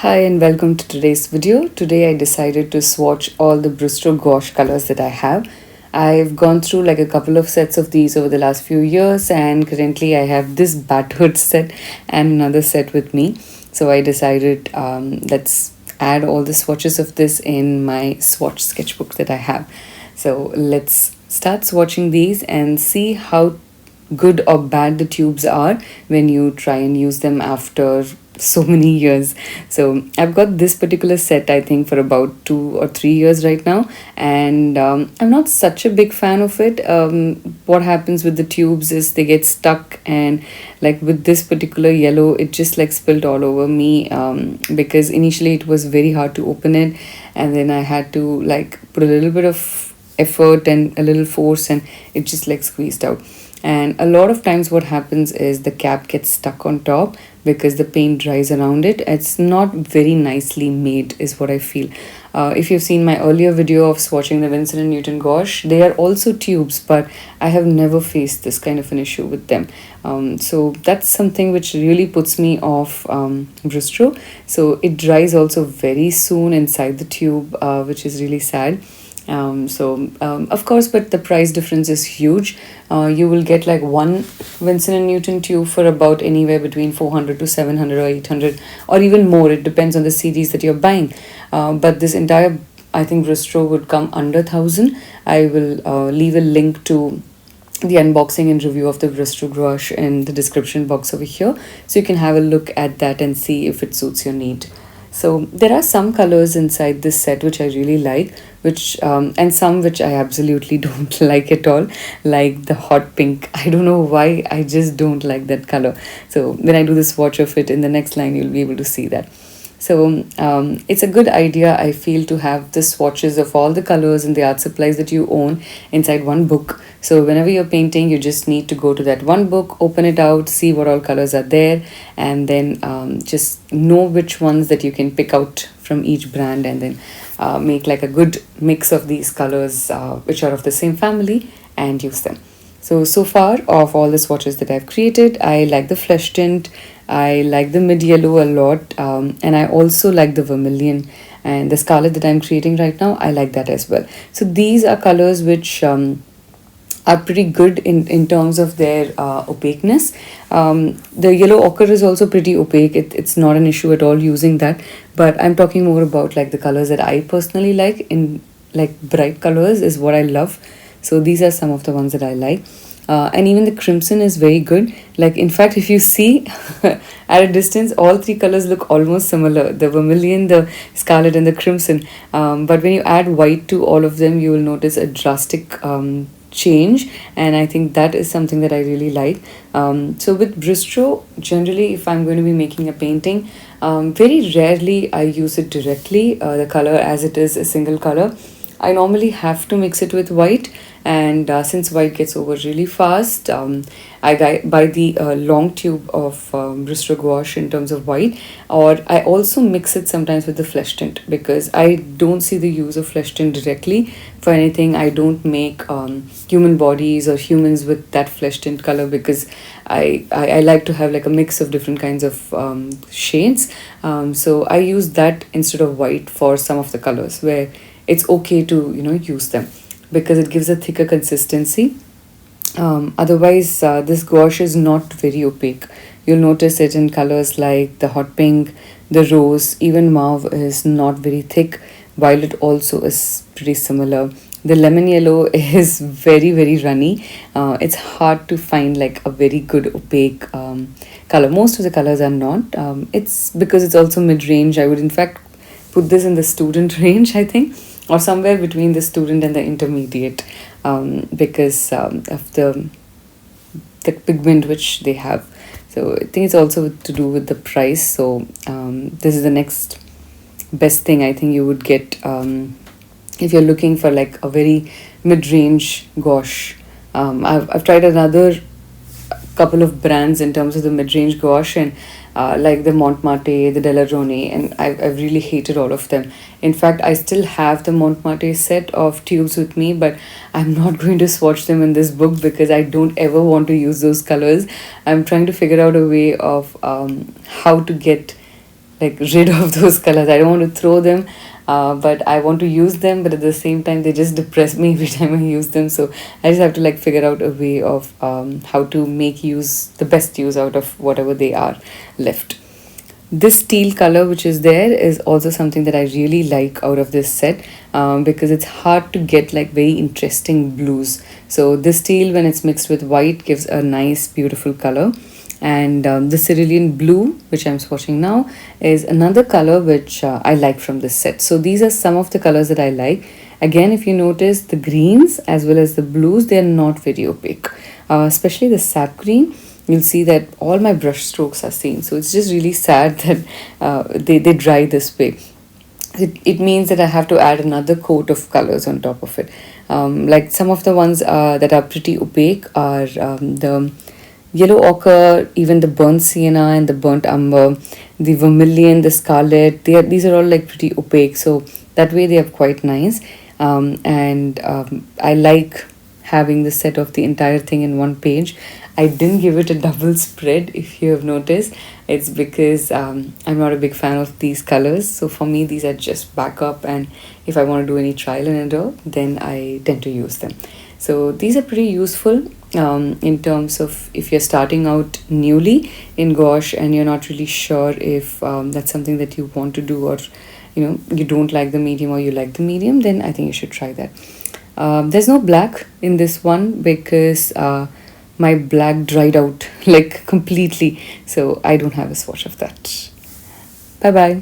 Hi and welcome to today's video. Today I decided to swatch all the Brustro Gouache colors that I have. I've gone through like a couple of sets of these over the last few years, and currently I have this battered set and another set with me. So I decided let's add all the swatches of this in my swatch sketchbook that I have. So let's start swatching these and see how good or bad the tubes are when you try and use them after so many years. So I've got this particular set, I think, for about 2 or 3 years right now, and I'm not such a big fan of it. What happens with the tubes is they get stuck, and like with this particular yellow, it just like spilled all over me, because initially it was very hard to open it, and then I had to like put a little bit of effort and a little force, and it just like squeezed out. And a lot of times what happens is the cap gets stuck on top because the paint dries around it. It's not very nicely made is what I feel. If you've seen my earlier video of swatching the Vincent & Newton gouache, they are also tubes, but I have never faced this kind of an issue with them. So that's something which really puts me off Brustro. So it dries also very soon inside the tube, which is really sad. Of course, but the price difference is huge. You will get like one Vincent & Newton tube for about anywhere between 400 to 700 or 800 or even more. It depends on the series that you're buying. But this entire, I think, Brustro would come under 1,000. I will leave a link to the unboxing and review of the Brustro Gouache in the description box over here, so you can have a look at that and see if it suits your need. So there are some colors inside this set which I really like, which and some which I absolutely don't like at all, like the hot pink. I don't know why, I just don't like that color. So when I do the swatch of it in the next line, you'll be able to see that. So it's a good idea, I feel, to have the swatches of all the colors and the art supplies that you own inside one book. So whenever you're painting, you just need to go to that one book, open it out, see what all colors are there, and then just know which ones that you can pick out from each brand, and then make like a good mix of these colors which are of the same family and use them. So far, of all the swatches that I've created, I like the flesh tint, I like the mid yellow a lot, and I also like the vermilion and the scarlet that I'm creating right now. I like that as well. So these are colors which are pretty good in terms of their opaqueness. The yellow ochre is also pretty opaque. It's not an issue at all using that, but I'm talking more about like the colors that I personally like. In like bright colors is what I love. So these are some of the ones that I like. And even the crimson is very good. Like, in fact, if you see at a distance, all three colors look almost similar: the vermilion, the scarlet, and the crimson. But when you add white to all of them, you will notice a drastic change, and I think that is something that I really like. So with Brustro, generally, if I'm going to be making a painting, very rarely I use it directly, the color as it is a single color. I normally have to mix it with white, and since white gets over really fast, I buy the long tube of Brustro Gouache in terms of white, or I also mix it sometimes with the flesh tint, because I don't see the use of flesh tint directly for anything. I don't make human bodies or humans with that flesh tint color, because I like to have like a mix of different kinds of shades. So I use that instead of white for some of the colors where it's okay to use them, because it gives a thicker consistency. Otherwise, this gouache is not very opaque. You'll notice it in colors like the hot pink, the rose, even mauve is not very thick. Violet also is pretty similar. The lemon yellow is very, very runny. It's hard to find like a very good opaque color. Most of the colors are not. It's because it's also mid-range. I would in fact put this in the student range, I think, or somewhere between the student and the intermediate, because of the pigment which they have. So I think it's also to do with the price. So this is the next best thing I think you would get if you're looking for like a very mid-range gouache. I've tried another couple of brands in terms of the mid-range gouache, and like the Montmartre, the Delarone, and I've really hated all of them. In fact, I still have the Montmartre set of tubes with me, but I'm not going to swatch them in this book because I don't ever want to use those colors. I'm trying to figure out a way of how to get like rid of those colors. I don't want to throw them, but I want to use them, but at the same time they just depress me every time I use them. So I just have to like figure out a way of how to make use the best use out of whatever they are left. This teal color which is there is also something that I really like out of this set, because it's hard to get like very interesting blues. So this teal, when it's mixed with white, gives a nice beautiful color. And the cerulean blue which I'm swatching now is another color which I like from this set. So these are some of the colors that I like. Again, if you notice, the greens as well as the blues, they are not very opaque, especially the sap green. You'll see that all my brush strokes are seen. So it's just really sad that they dry this way. It means that I have to add another coat of colors on top of it. Like some of the ones that are pretty opaque are the yellow ochre, even the burnt sienna and the burnt umber, the vermilion, the scarlet. These are all like pretty opaque. So that way they are quite nice. I like having the set of the entire thing in one page. I didn't give it a double spread, if you have noticed. It's because I'm not a big fan of these colors. So for me, these are just backup. And if I want to do any trial and error, then I tend to use them. So these are pretty useful in terms of if you're starting out newly in gouache and you're not really sure if that's something that you want to do, or you don't like the medium or you like the medium, then I think you should try that. There's no black in this one because my black dried out like completely, so I don't have a swatch of that. Bye bye.